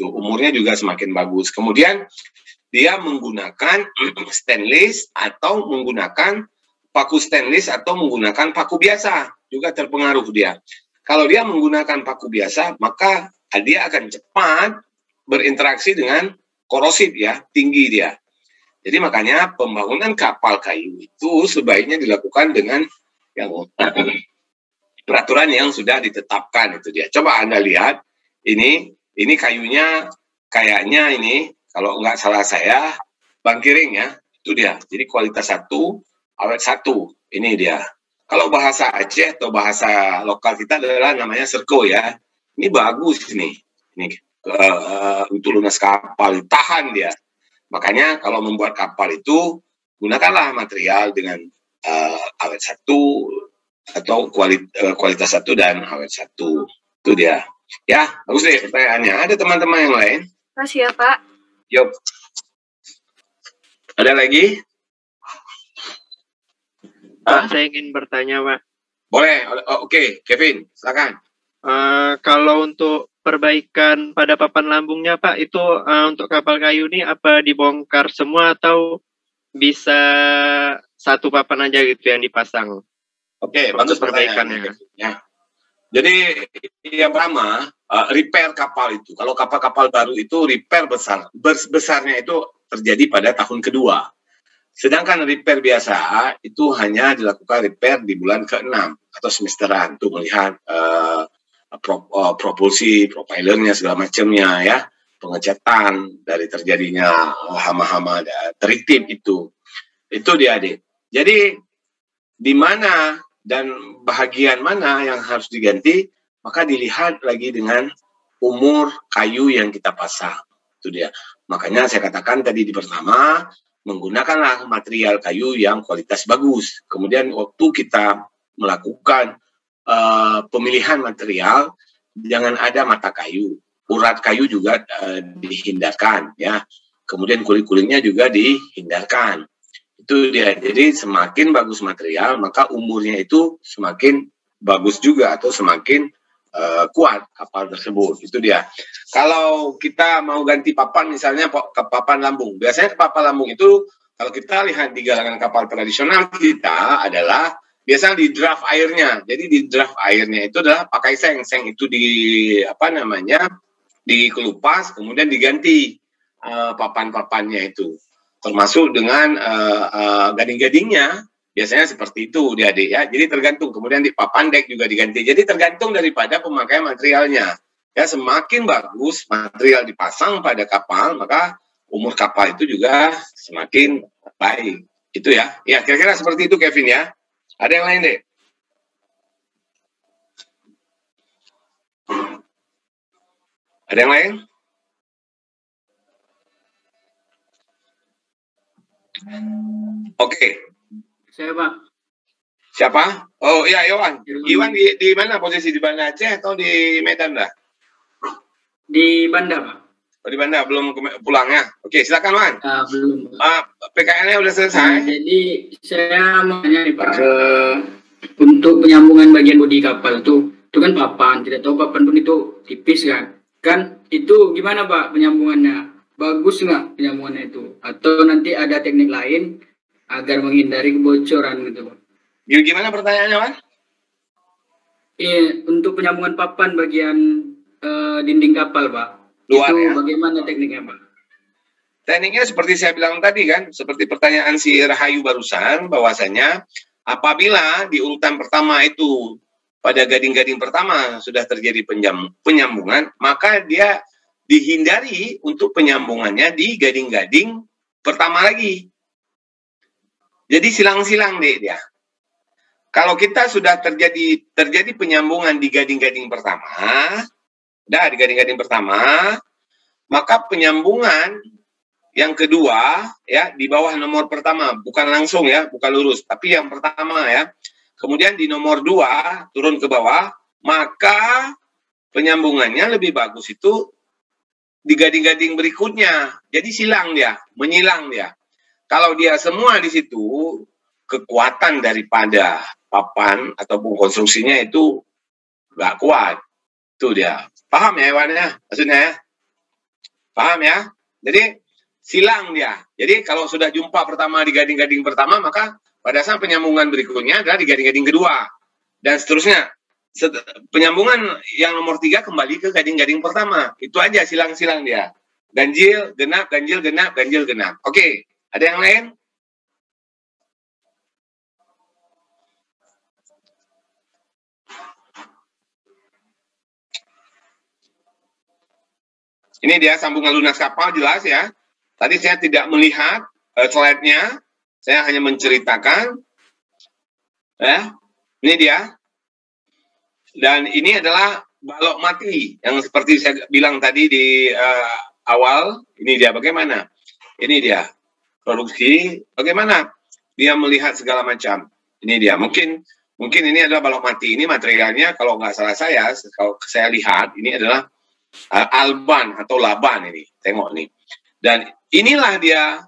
itu. Umurnya juga semakin bagus. Kemudian dia menggunakan stainless atau menggunakan paku stainless atau menggunakan paku biasa, juga terpengaruh dia. Kalau dia menggunakan paku biasa, maka dia akan cepat berinteraksi dengan korosif ya, tinggi dia. Jadi makanya pembangunan kapal kayu itu sebaiknya dilakukan dengan yang peraturan yang sudah ditetapkan, itu dia. Coba Anda lihat, ini kayunya kayaknya ini, kalau nggak salah saya, bangkiring ya, itu dia. Jadi kualitas 1, awet 1, ini dia. Kalau bahasa Aceh atau bahasa lokal kita adalah namanya serko ya. Ini bagus ini untuk lunas kapal, tahan dia. Makanya kalau membuat kapal itu, gunakanlah material dengan awet 1 atau kualitas 1 dan awet 1. Itu dia. Ya, bagus deh pertanyaannya. Ada teman-teman yang lain? Masih ya, Pak. Yuk. Ada lagi? Saya ingin bertanya, Pak. Boleh. Oke, Kevin, silakan. Kalau untuk perbaikan pada papan lambungnya, Pak, itu untuk kapal kayu ini apa dibongkar semua atau bisa satu papan aja gitu yang dipasang? Oke, bagus perbaikannya. Ya. Jadi yang pertama, repair kapal itu. Kalau kapal-kapal baru itu repair besarnya itu terjadi pada tahun kedua. Sedangkan repair biasa itu hanya dilakukan repair di bulan ke-6 atau semesteran untuk melihat propulsi, propellernya segala macamnya ya, pengecatan dari terjadinya hama-hama teritip itu dia adik. Jadi di mana dan bahagian mana yang harus diganti, maka dilihat lagi dengan umur kayu yang kita pasang, itu dia. Makanya saya katakan tadi di pertama, menggunakanlah material kayu yang kualitas bagus. Kemudian waktu kita melakukan pemilihan material, jangan ada mata kayu, urat kayu juga dihindarkan ya. Kemudian kulit-kulitnya juga dihindarkan. Itu dia. Jadi semakin bagus material, maka umurnya itu semakin bagus juga atau semakin kuat kapal tersebut. Itu dia. Kalau kita mau ganti papan, misalnya ke papan lambung, biasanya ke papan lambung itu kalau kita lihat di galangan kapal tradisional kita adalah biasanya di draft airnya. Jadi di draft airnya itu adalah pakai seng itu dikelupas, kemudian diganti papan-papannya itu, termasuk dengan gading-gadingnya. Biasanya seperti itu dia adik ya. Jadi tergantung, kemudian di papan dek juga diganti. Jadi tergantung daripada pemakaian materialnya. Ya, semakin bagus material dipasang pada kapal, maka umur kapal itu juga semakin baik. Itu ya. Ya, kira-kira seperti itu Kevin ya. Ada yang lain dek? Ada yang lain? Oke. Saya, Pak. Siapa? Oh iya, Iwan. Iwan di mana posisi? Di Banda Aceh atau di Medan dah? Di Banda, Pak. Oh, di Banda, belum pulang ya? Oke, silakan, Wan. Belum. PKN-nya udah selesai? Jadi, saya mau tanya nih, Pak. Untuk penyambungan bagian bodi kapal itu kan papan. Tidak tahu papan pun itu tipis kan? Kan itu gimana, Pak, penyambungannya? Bagus nggak penyambungannya itu? Atau nanti ada teknik lain agar menghindari kebocoran gitu, Pak? Gimana pertanyaannya, Wan? Iya, untuk penyambungan papan bagian dinding kapal, Pak. Luar, itu ya? bagaimana tekniknya, Pak? Tekniknya seperti saya bilang tadi kan, seperti pertanyaan si Rahayu barusan, bahwasanya apabila di urutan pertama itu pada gading-gading pertama sudah terjadi penyambungan, maka dia dihindari untuk penyambungannya di gading-gading pertama lagi. Jadi silang-silang deh dia. Kalau kita sudah terjadi penyambungan di gading-gading pertama, maka penyambungan yang kedua ya di bawah nomor pertama, bukan langsung ya, bukan lurus, tapi yang pertama ya. Kemudian di nomor 2 turun ke bawah, maka penyambungannya lebih bagus itu di gading-gading berikutnya. Jadi menyilang dia. Kalau dia semua di situ, kekuatan daripada papan ataupun konstruksinya itu nggak kuat. Itu dia. Paham ya Iwan ya? Maksudnya ya? Paham ya? Jadi silang dia. Jadi kalau sudah jumpa pertama di gading-gading pertama, maka pada saat penyambungan berikutnya adalah di gading-gading kedua. Dan seterusnya. Penyambungan yang nomor 3 kembali ke gading-gading pertama. Itu aja silang-silang dia. Ganjil, genap, ganjil, genap, ganjil, genap. Oke, ada yang lain? Ini dia sambungan lunas kapal, jelas ya. Tadi saya tidak melihat slide-nya, saya hanya menceritakan. Ya, ini dia. Dan ini adalah balok mati yang seperti saya bilang tadi di awal. Ini dia bagaimana? Ini dia produksi. Bagaimana dia melihat segala macam. Ini dia. Mungkin ini adalah balok mati. Ini materialnya kalau nggak salah kalau saya lihat ini adalah alban atau laban ini. Tengok nih. Dan inilah dia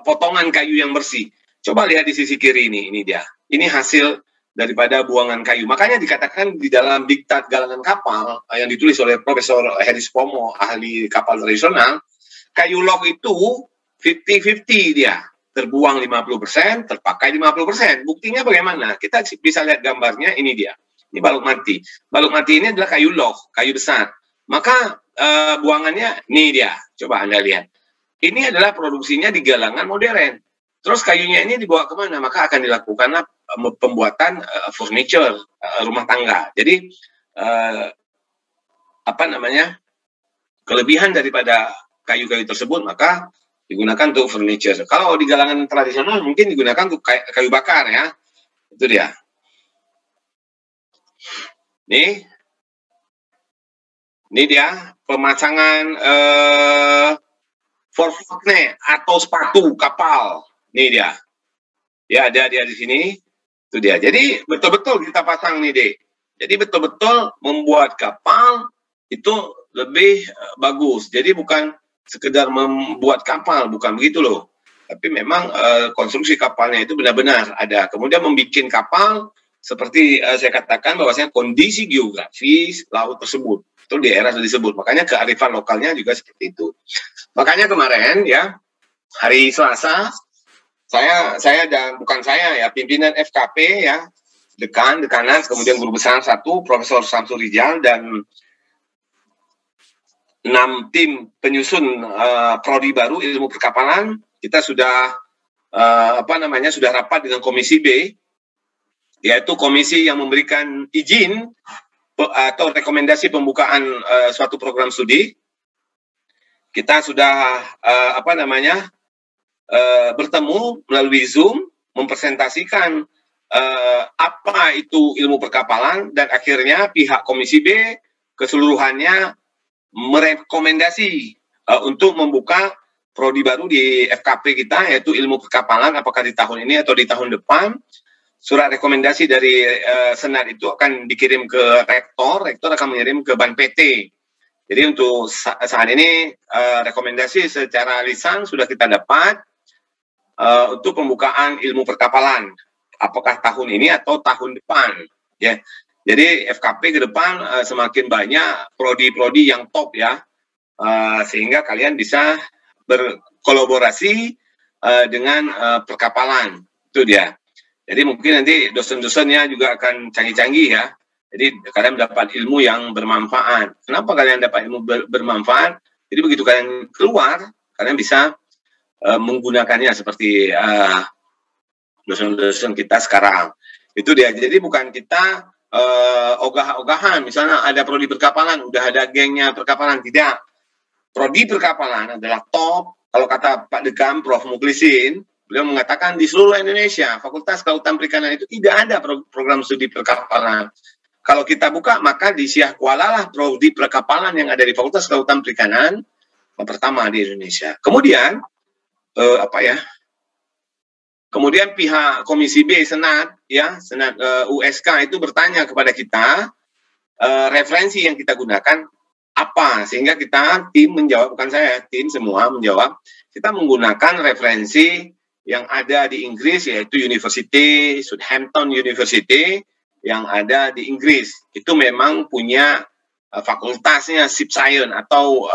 potongan kayu yang bersih. Coba lihat di sisi kiri ini. Ini dia. Ini hasil daripada buangan kayu. Makanya dikatakan di dalam Diktat Galangan Kapal yang ditulis oleh Profesor Heris Pomo, ahli kapal tradisional, kayu log itu 50-50 dia. Terbuang 50%, terpakai 50%. Buktinya bagaimana? Kita bisa lihat gambarnya, ini dia. Ini balok mati. Balok mati ini adalah kayu log, kayu besar. Maka buangannya, ini dia. Coba Anda lihat. Ini adalah produksinya di galangan modern. Terus kayunya ini dibawa kemana? Maka akan dilakukan pembuatan furniture, rumah tangga. Jadi kelebihan daripada kayu-kayu tersebut maka digunakan untuk furniture. Kalau di galangan tradisional mungkin digunakan untuk kayu bakar ya. Itu dia. Ini dia pemasangan forklift atau sepatu kapal. Ini dia. Ya, ada dia di sini. Itu dia. Jadi betul-betul kita pasang nih, Dek. Jadi betul-betul membuat kapal itu lebih bagus. Jadi bukan sekedar membuat kapal, bukan begitu loh. Tapi memang konstruksi kapalnya itu benar-benar ada. Kemudian membuat kapal seperti saya katakan bahwasanya kondisi geografis laut tersebut. Itu di daerah sudah disebut. Makanya kearifan lokalnya juga seperti itu. Makanya kemarin ya, hari Selasa, saya dan bukan saya ya, pimpinan FKP ya, dekanan, kemudian guru besar 1, Profesor Samsul Rijal, dan 6 tim penyusun prodi baru ilmu perkapalan. Kita sudah sudah rapat dengan Komisi B, yaitu komisi yang memberikan izin atau rekomendasi pembukaan suatu program studi. Kita sudah bertemu melalui Zoom, mempresentasikan apa itu ilmu perkapalan, dan akhirnya pihak Komisi B keseluruhannya merekomendasi untuk membuka prodi baru di FKP kita, yaitu ilmu perkapalan, apakah di tahun ini atau di tahun depan. Surat rekomendasi dari Senat itu akan dikirim ke rektor akan mengirim ke Ban PT. Jadi untuk saat ini rekomendasi secara lisan sudah kita dapat untuk pembukaan ilmu perkapalan, apakah tahun ini atau tahun depan, ya. Jadi FKP ke depan semakin banyak prodi-prodi yang top ya, sehingga kalian bisa berkolaborasi dengan perkapalan, itu dia. Jadi mungkin nanti dosen-dosennya juga akan canggih-canggih ya. Jadi kalian mendapat ilmu yang bermanfaat. Kenapa kalian dapat ilmu bermanfaat? Jadi begitu kalian keluar, kalian bisa menggunakannya seperti dosen-dosen kita sekarang. Itu dia. Jadi bukan kita ogah-ogahan. Misalnya ada prodi perkapalan, udah ada gengnya perkapalan. Tidak. Prodi perkapalan adalah top. Kalau kata Pak Dekan, Prof. Muklisin, beliau mengatakan di seluruh Indonesia, Fakultas Kelautan Perikanan itu tidak ada program studi perkapalan. Kalau kita buka, maka di Siah Kuala lah prodi perkapalan yang ada di Fakultas Kelautan Perikanan yang pertama di Indonesia. Kemudian, kemudian pihak Komisi B Senat, ya, Senat USK itu bertanya kepada kita, referensi yang kita gunakan apa, sehingga kita tim menjawab, bukan saya, tim semua menjawab, kita menggunakan referensi yang ada di Inggris, yaitu University, Southampton University, yang ada di Inggris. Itu memang punya fakultasnya Ship Science atau